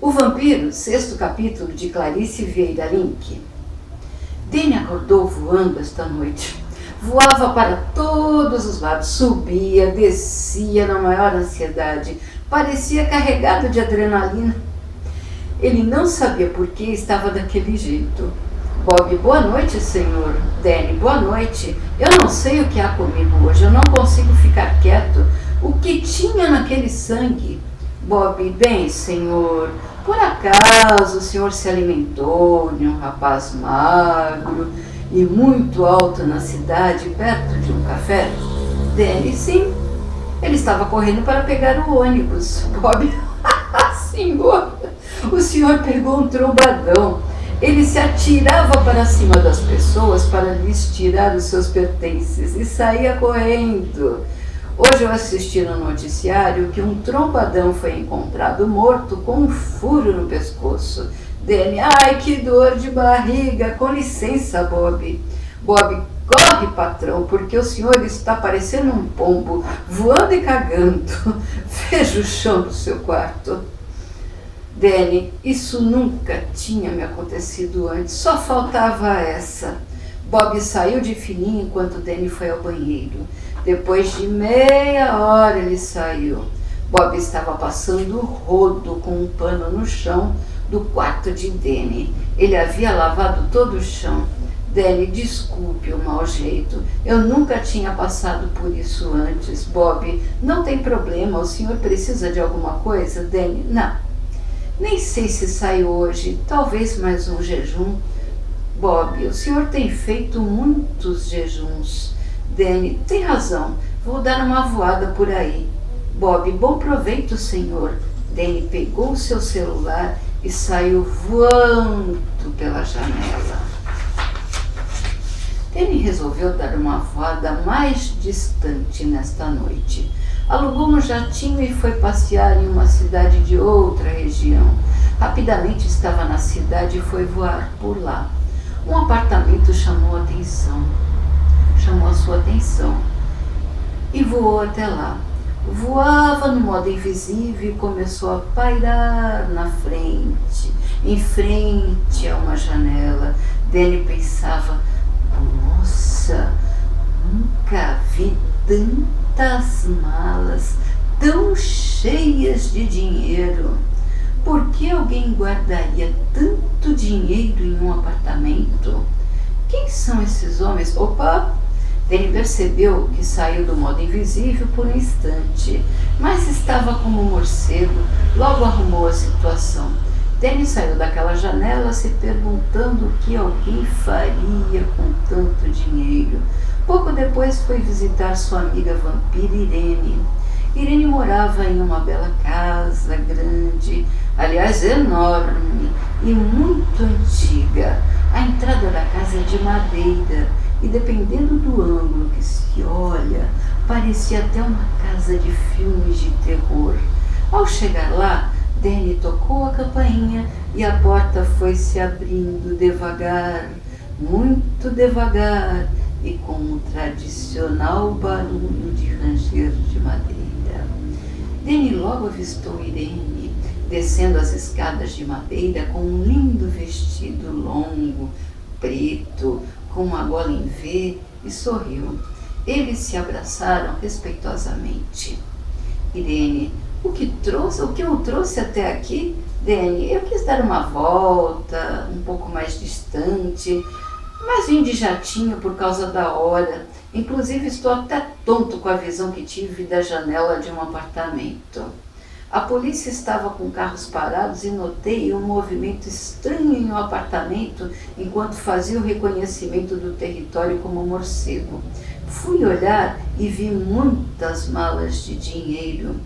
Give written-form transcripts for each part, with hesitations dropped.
O Vampiro, 6º capítulo de Clarice Vieira Link. Danny acordou voando esta noite. Voava para todos os lados, subia, descia na maior ansiedade. Parecia carregado de adrenalina. Ele não sabia por que estava daquele jeito. Bob, boa noite, senhor. Danny, boa noite. Eu não sei o que há comigo hoje, eu não consigo ficar quieto. O que tinha naquele sangue? Bob, bem, senhor, por acaso o senhor se alimentou de um rapaz magro e muito alto na cidade, perto de um café? Danny, sim. Ele estava correndo para pegar o ônibus. Bob, senhor, o senhor pegou um trombadão. Ele se atirava para cima das pessoas para lhes tirar os seus pertences e saía correndo. Hoje eu assisti no noticiário que um trombadão foi encontrado morto com um furo no pescoço. Danny, ai, que dor de barriga. Com licença, Bob. Bob, corre, patrão, porque o senhor está parecendo um pombo, voando e cagando. Veja o chão do seu quarto. Danny, isso nunca tinha me acontecido antes, só faltava essa. Bob saiu de fininho enquanto Danny foi ao banheiro. Depois de meia hora ele saiu. Bob estava passando rodo com um pano no chão do quarto de Danny. Ele havia lavado todo o chão. Danny, desculpe o mau jeito. Eu nunca tinha passado por isso antes. Bob, não tem problema. O senhor precisa de alguma coisa? Danny, não. Nem sei se saio hoje. Talvez mais um jejum. Bob, o senhor tem feito muitos jejuns. Danny, tem razão. Vou dar uma voada por aí. Bob, bom proveito, senhor. Danny pegou o seu celular e saiu voando pela janela. Danny resolveu dar uma voada mais distante nesta noite. Alugou um jatinho e foi passear em uma cidade de outra região. Rapidamente estava na cidade e foi voar por lá. Um apartamento chamou a sua atenção e voou até lá. Voava no modo invisível e começou a pairar na frente, em frente a uma janela. Danny pensava, nossa, nunca vi tantas malas tão cheias de dinheiro. Por que alguém guardaria tanto dinheiro em um apartamento? Quem são esses homens? Opa! Danny percebeu que saiu do modo invisível por um instante, mas estava como um morcego. Logo arrumou a situação. Danny saiu daquela janela se perguntando o que alguém faria com tanto dinheiro. Pouco depois foi visitar sua amiga vampira Irene. Irene morava em uma bela casa, grande, aliás enorme e muito antiga. A entrada da casa é de madeira e, dependendo do ângulo que se olha, parecia até uma casa de filmes de terror. Ao chegar lá, Danny tocou a campainha e a porta foi se abrindo devagar, muito devagar, e com um tradicional barulho de ranger de madeira. Danny logo avistou Irene, descendo as escadas de madeira com um lindo vestido longo, preto, com uma gola em V, e sorriu. Eles se abraçaram respeitosamente. Irene, o que eu trouxe até aqui? Danny, eu quis dar uma volta, um pouco mais distante, mas vim de jatinho por causa da hora. Inclusive estou até tonto com a visão que tive da janela de um apartamento. A polícia estava com carros parados e notei um movimento estranho em um apartamento enquanto fazia o reconhecimento do território como morcego. Fui olhar e vi muitas malas de dinheiro.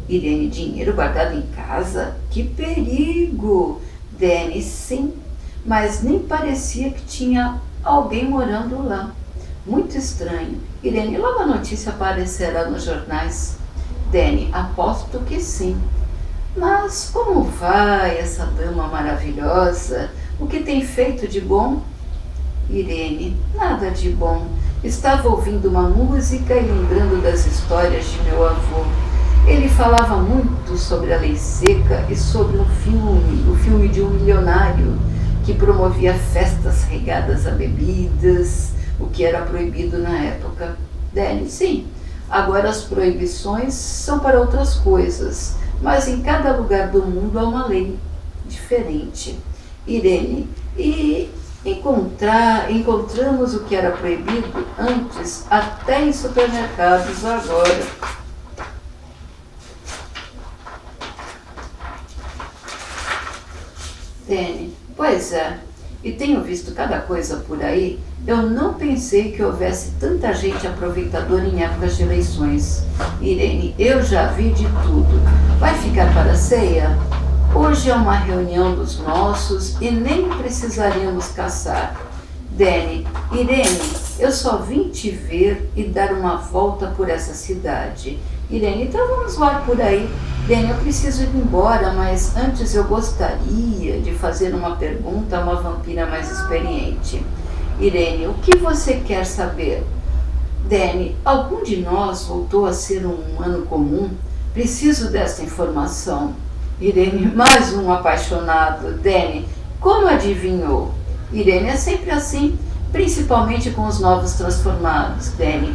Irene, dinheiro guardado em casa? Que perigo! Danny, sim, mas nem parecia que tinha alguém morando lá. Muito estranho. Irene, logo a notícia aparecerá nos jornais. Danny, aposto que sim. Mas como vai essa dama maravilhosa? O que tem feito de bom? Irene, nada de bom. Estava ouvindo uma música e lembrando das histórias de meu avô. Ele falava muito sobre a lei seca e sobre o filme de um milionário que promovia festas regadas a bebidas, o que era proibido na época. Danny, sim. Agora as proibições são para outras coisas, mas em cada lugar do mundo há uma lei diferente. Irene, e encontramos o que era proibido antes, até em supermercados agora. Danny, pois é, e tenho visto cada coisa por aí. Eu não pensei que houvesse tanta gente aproveitadora em épocas de eleições. Irene, eu já vi de tudo. Vai ficar para a ceia? Hoje é uma reunião dos nossos e nem precisaríamos caçar. Danny, Irene, eu só vim te ver e dar uma volta por essa cidade. Irene, então vamos lá por aí. Danny, eu preciso ir embora, mas antes eu gostaria de fazer uma pergunta a uma vampira mais experiente. Irene, o que você quer saber? Danny, algum de nós voltou a ser um humano comum? Preciso dessa informação. Irene, mais um apaixonado. Danny, como adivinhou? Irene, é sempre assim, principalmente com os novos transformados. Danny,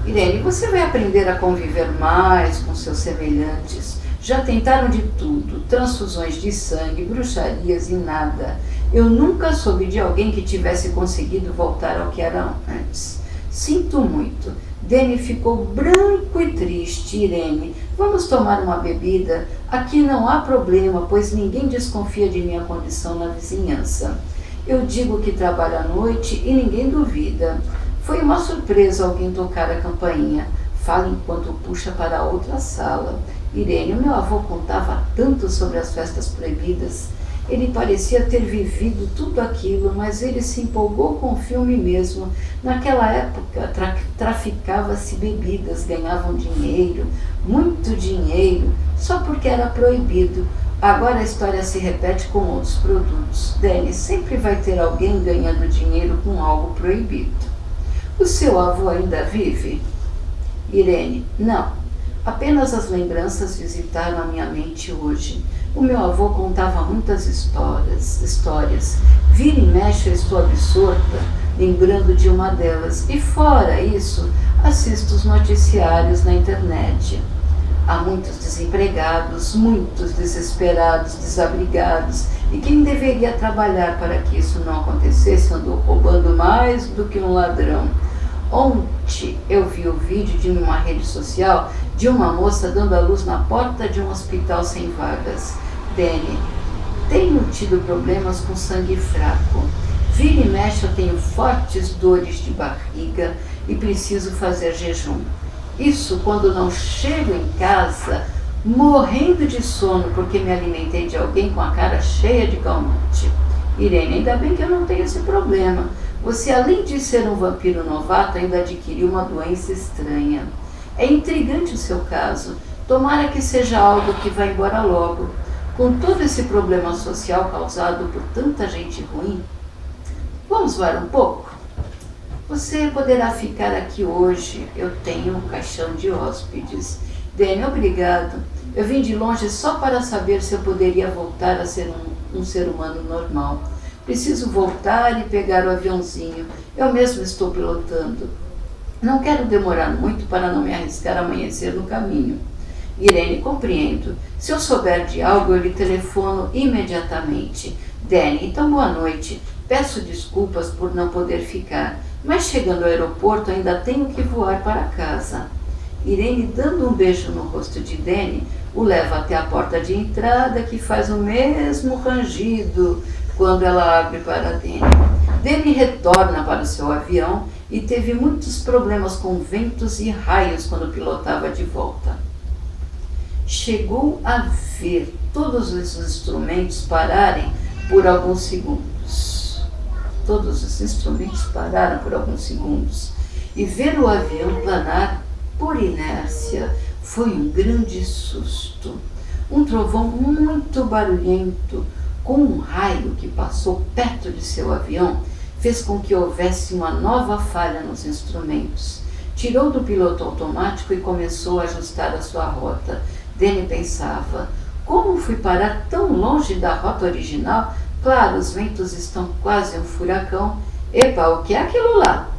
Irene, você vai aprender a conviver mais com seus semelhantes. Já tentaram de tudo, transfusões de sangue, bruxarias e nada. Eu nunca soube de alguém que tivesse conseguido voltar ao que era antes. Sinto muito. Danny ficou branco e triste. Irene, vamos tomar uma bebida? Aqui não há problema, pois ninguém desconfia de minha condição na vizinhança. Eu digo que trabalho à noite e ninguém duvida. Foi uma surpresa alguém tocar a campainha. Fala enquanto puxa para a outra sala. Irene, o meu avô contava tanto sobre as festas proibidas. Ele parecia ter vivido tudo aquilo, mas ele se empolgou com o filme mesmo. Naquela época, traficava-se bebidas, ganhavam dinheiro, muito dinheiro, só porque era proibido. Agora a história se repete com outros produtos. Danny, sempre vai ter alguém ganhando dinheiro com algo proibido. O seu avô ainda vive? Irene, não. Apenas as lembranças visitaram a minha mente hoje. O meu avô contava muitas histórias. Vira e mexe eu estou absorta, lembrando de uma delas. E fora isso, assisto os noticiários na internet. Há muitos desempregados, muitos desesperados, desabrigados. E quem deveria trabalhar para que isso não acontecesse andou roubando mais do que um ladrão. Ontem eu vi o vídeo de uma rede social de uma moça dando à luz na porta de um hospital sem vagas. Danny, tenho tido problemas com sangue fraco. Vira e mexe eu tenho fortes dores de barriga e preciso fazer jejum. Isso quando não chego em casa morrendo de sono porque me alimentei de alguém com a cara cheia de calmante. Irene, ainda bem que eu não tenho esse problema. Você, além de ser um vampiro novato, ainda adquiriu uma doença estranha. É intrigante o seu caso. Tomara que seja algo que vá embora logo. Com todo esse problema social causado por tanta gente ruim, vamos voar um pouco? Você poderá ficar aqui hoje. Eu tenho um caixão de hóspedes. Danny, obrigado. Eu vim de longe só para saber se eu poderia voltar a ser um ser humano normal. Preciso voltar e pegar o aviãozinho. Eu mesmo estou pilotando. Não quero demorar muito para não me arriscar a amanhecer no caminho. Irene, compreendo. Se eu souber de algo, eu lhe telefono imediatamente. Danny, então boa noite. Peço desculpas por não poder ficar, mas chegando ao aeroporto ainda tenho que voar para casa. Irene, dando um beijo no rosto de Danny, o leva até a porta de entrada, que faz o mesmo rangido quando ela abre para Danny. Danny retorna para o seu avião e teve muitos problemas com ventos e raios quando pilotava de volta. Chegou a ver todos os instrumentos pararem por alguns segundos. Todos os instrumentos pararam por alguns segundos. E ver o avião planar por inércia foi um grande susto. Um trovão muito barulhento, com um raio que passou perto de seu avião, fez com que houvesse uma nova falha nos instrumentos. Tirou do piloto automático e começou a ajustar a sua rota. Danny pensava, como fui parar tão longe da rota original? Claro, os ventos estão quase um furacão. Epa, o que é aquilo lá?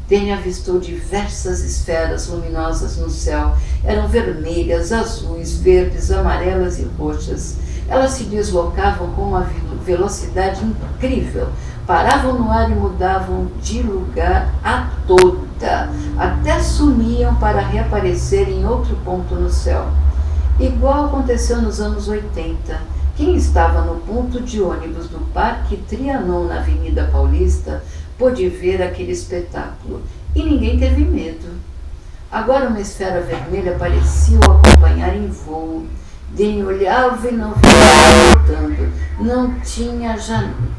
Danny avistou diversas esferas luminosas no céu. Eram vermelhas, azuis, verdes, amarelas e roxas. Elas se deslocavam com uma velocidade incrível. Paravam no ar e mudavam de lugar a toda. Até sumiam para reaparecer em outro ponto no céu. Igual aconteceu nos anos 80. Quem estava no ponto de ônibus do Parque Trianon na Avenida Paulista pôde ver aquele espetáculo e ninguém teve medo. Agora uma esfera vermelha parecia o acompanhar em voo. Danny olhava e não via nada voltando. Não tinha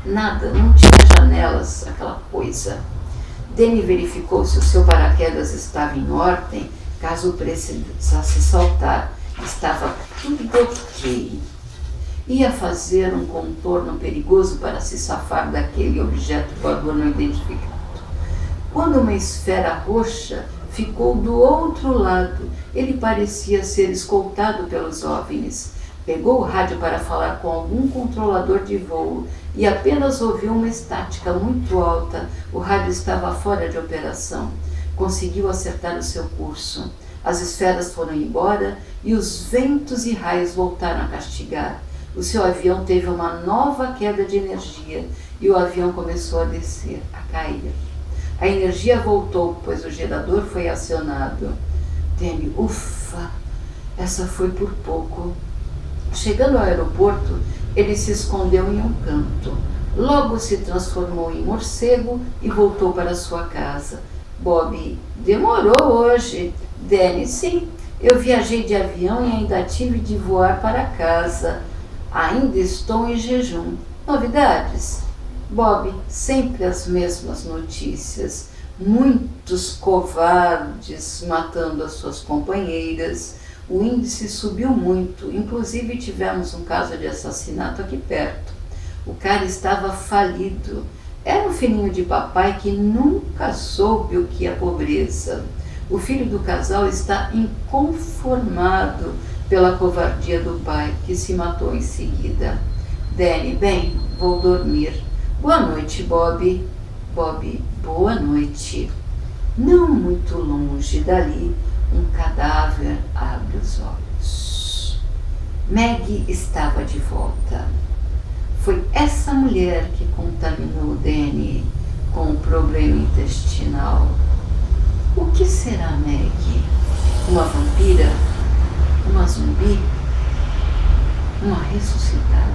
nada, não tinha janelas, aquela coisa. Danny verificou se o seu paraquedas estava em ordem, caso precisasse saltar. Estava tudo ok. Ia fazer um contorno perigoso para se safar daquele objeto voador não identificado. Quando uma esfera roxa ficou do outro lado, ele parecia ser escoltado pelos OVNIs. Pegou o rádio para falar com algum controlador de voo e apenas ouviu uma estática muito alta. O rádio estava fora de operação. Conseguiu acertar o seu curso. As esferas foram embora e os ventos e raios voltaram a castigar. O seu avião teve uma nova queda de energia e o avião começou a descer, a cair. A energia voltou, pois o gerador foi acionado. Danny, ufa, essa foi por pouco. Chegando ao aeroporto, ele se escondeu em um canto. Logo se transformou em morcego e voltou para sua casa. Bob, demorou hoje. Danny, sim, eu viajei de avião e ainda tive de voar para casa. Ainda estou em jejum. Novidades? Bob, sempre as mesmas notícias. Muitos covardes matando as suas companheiras. O índice subiu muito. Inclusive tivemos um caso de assassinato aqui perto. O cara estava falido. Era um filhinho de papai que nunca soube o que é pobreza. O filho do casal está inconformado pela covardia do pai, que se matou em seguida. Danny, bem, vou dormir. Boa noite, Bob. Bob, boa noite. Não muito longe dali, um cadáver abre os olhos. Maggie estava de volta. Foi essa mulher que contaminou Danny com o problema intestinal. O que será Maggie? Uma vampira? Uma zumbi? Uma ressuscitada?